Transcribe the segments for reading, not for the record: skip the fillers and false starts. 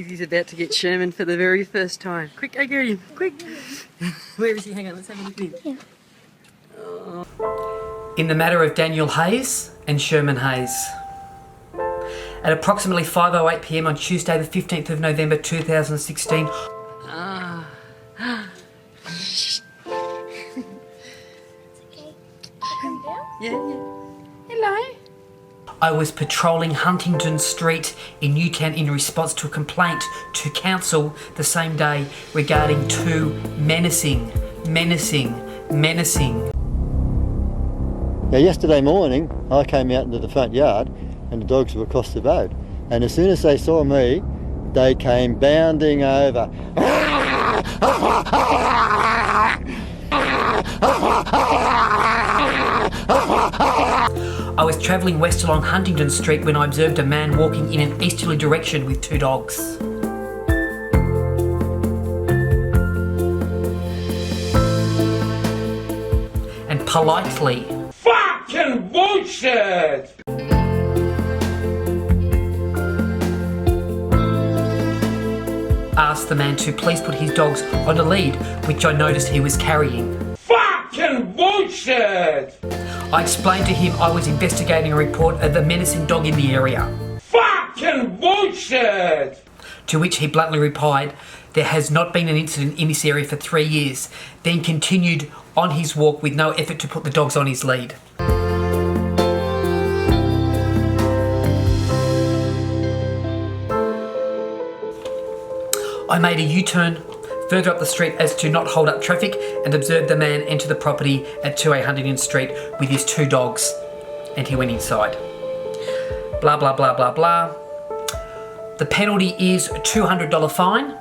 Daisy's about to get Sherman for the very first time. Quick, go get him, quick. Where is he? Hang on, let's have a look at him. Yeah. In the matter of Daniel Hayes and Sherman Hayes. At approximately 5:08 p.m. on Tuesday the 15th of November 2016. Okay. Come down. Yeah. Hello. I was patrolling Huntingdon Street in Newtown in response to a complaint to council the same day regarding two menacing. Now, yesterday morning, I came out into the front yard and the dogs were across the road. And as soon as they saw me, they came bounding over. I was travelling west along Huntingdon Street when I observed a man walking in an easterly direction with two dogs. And politely Fucking bullshit! asked the man to please put his dogs on a lead, which I noticed he was carrying. Fucking bullshit! I explained to him I was investigating a report of a menacing dog in the area. Fucking bullshit! To which he bluntly replied, there has not been an incident in this area for 3 years, then continued on his walk with no effort to put the dogs on his lead. I made a U-turn further up the street as to not hold up traffic and observed the man enter the property at 2A Huntingdon Street with his two dogs, and he went inside. Blah, blah, blah, blah, blah. The penalty is a $200 fine,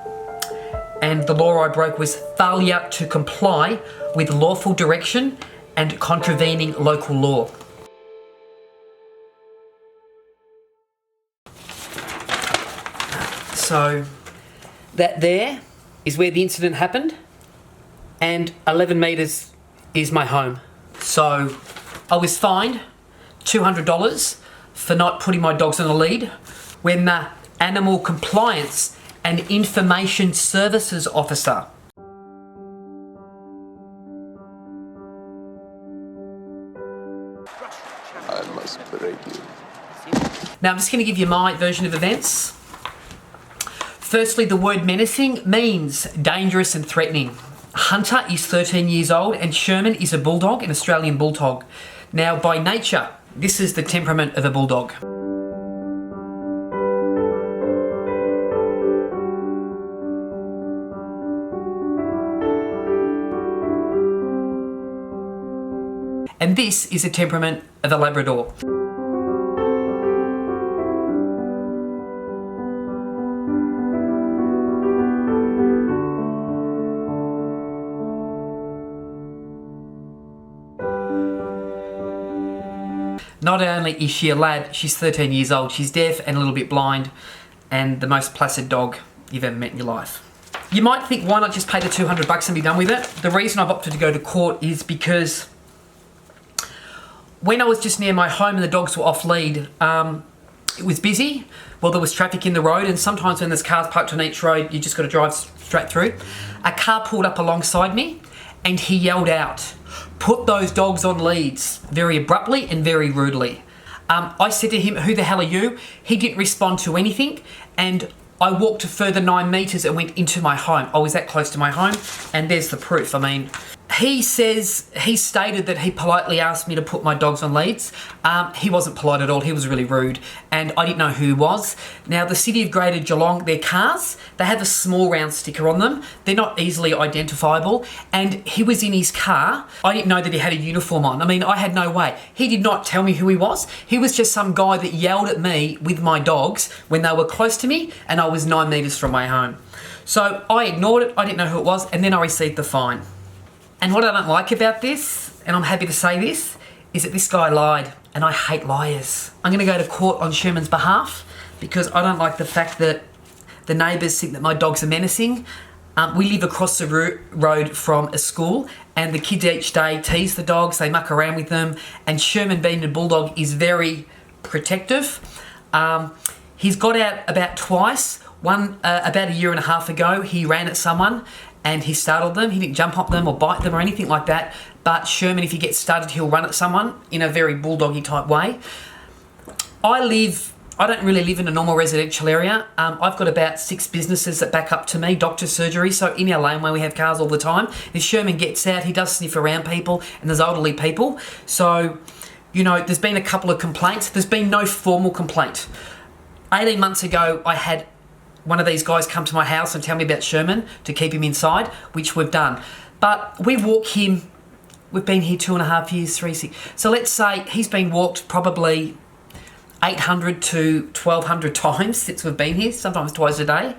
and the law I broke was failure to comply with lawful direction and contravening local law. So that there is where the incident happened, and 11 metres is my home. So I was fined $200 for not putting my dogs on a lead when the Animal Compliance and Information Services Officer I must break you. Now I'm just going to give you my version of events. Firstly, the word menacing means dangerous and threatening. Hunter is 13 years old and Sherman is a bulldog, an Australian bulldog. Now by nature, this is the temperament of a bulldog. And this is the temperament of a Labrador. Not only is she a lab, she's 13 years old. She's deaf and a little bit blind, and the most placid dog you've ever met in your life. You might think, why not just pay the $200 and be done with it? The reason I've opted to go to court is because when I was just near my home and the dogs were off lead, it was busy. Well, there was traffic in the road, and sometimes when there's cars parked on each road, you just got to drive straight through. A car pulled up alongside me and he yelled out, "Put those dogs on leads," very abruptly and very rudely. I said to him, "Who the hell are you?" He didn't respond to anything, and I walked a further 9 metres and went into my home. I was that close to my home, and there's the proof. I mean, he stated that he politely asked me to put my dogs on leads. He wasn't polite at all. He was really rude, and I didn't know who he was. Now, the City of Greater Geelong, their cars, they have a small round sticker on them. They're not easily identifiable, and he was in his car. I didn't know that he had a uniform on. I mean, I had no way. He did not tell me who he was. He was just some guy that yelled at me with my dogs when they were close to me, and I was 9 metres from my home. So I ignored it. I didn't know who it was, and then I received the fine. And what I don't like about this, and I'm happy to say this, is that this guy lied, and I hate liars. I'm going to go to court on Sherman's behalf because I don't like the fact that the neighbours think that my dogs are menacing. We live across the road from a school, and the kids each day tease the dogs, they muck around with them, and Sherman, being a bulldog, is very protective. He's got out about twice One, about a year and a half ago, he ran at someone and he startled them. He didn't jump on them or bite them or anything like that. But Sherman, if he gets started, he'll run at someone in a very bulldoggy type way. I don't really live in a normal residential area. I've got about 6 businesses that back up to me, doctor's surgery. So in our laneway, we have cars all the time. If Sherman gets out, he does sniff around people, and there's elderly people. So, you know, there's been a couple of complaints. There's been no formal complaint. 18 months ago, I had one of these guys come to my house and tell me about Sherman to keep him inside, which we've done. But we walk him, we've been here 2.5 years, 3, 6. So let's say he's been walked probably 800 to 1,200 times since we've been here, sometimes twice a day.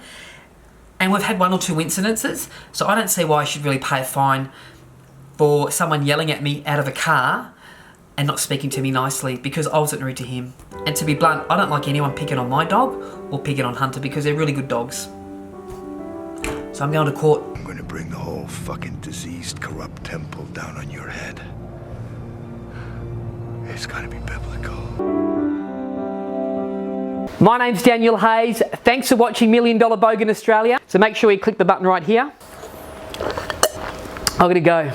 And we've had 1 or 2 incidences. So I don't see why I should really pay a fine for someone yelling at me out of a car and not speaking to me nicely because I wasn't rude to him. And to be blunt, I don't like anyone picking on my dog or picking on Hunter because they're really good dogs. So I'm going to court. I'm gonna bring the whole fucking diseased, corrupt temple down on your head. It's gonna be biblical. My name's Daniel Hayes. Thanks for watching $1 Million Bogan Australia. So make sure you click the button right here. I'm gonna go.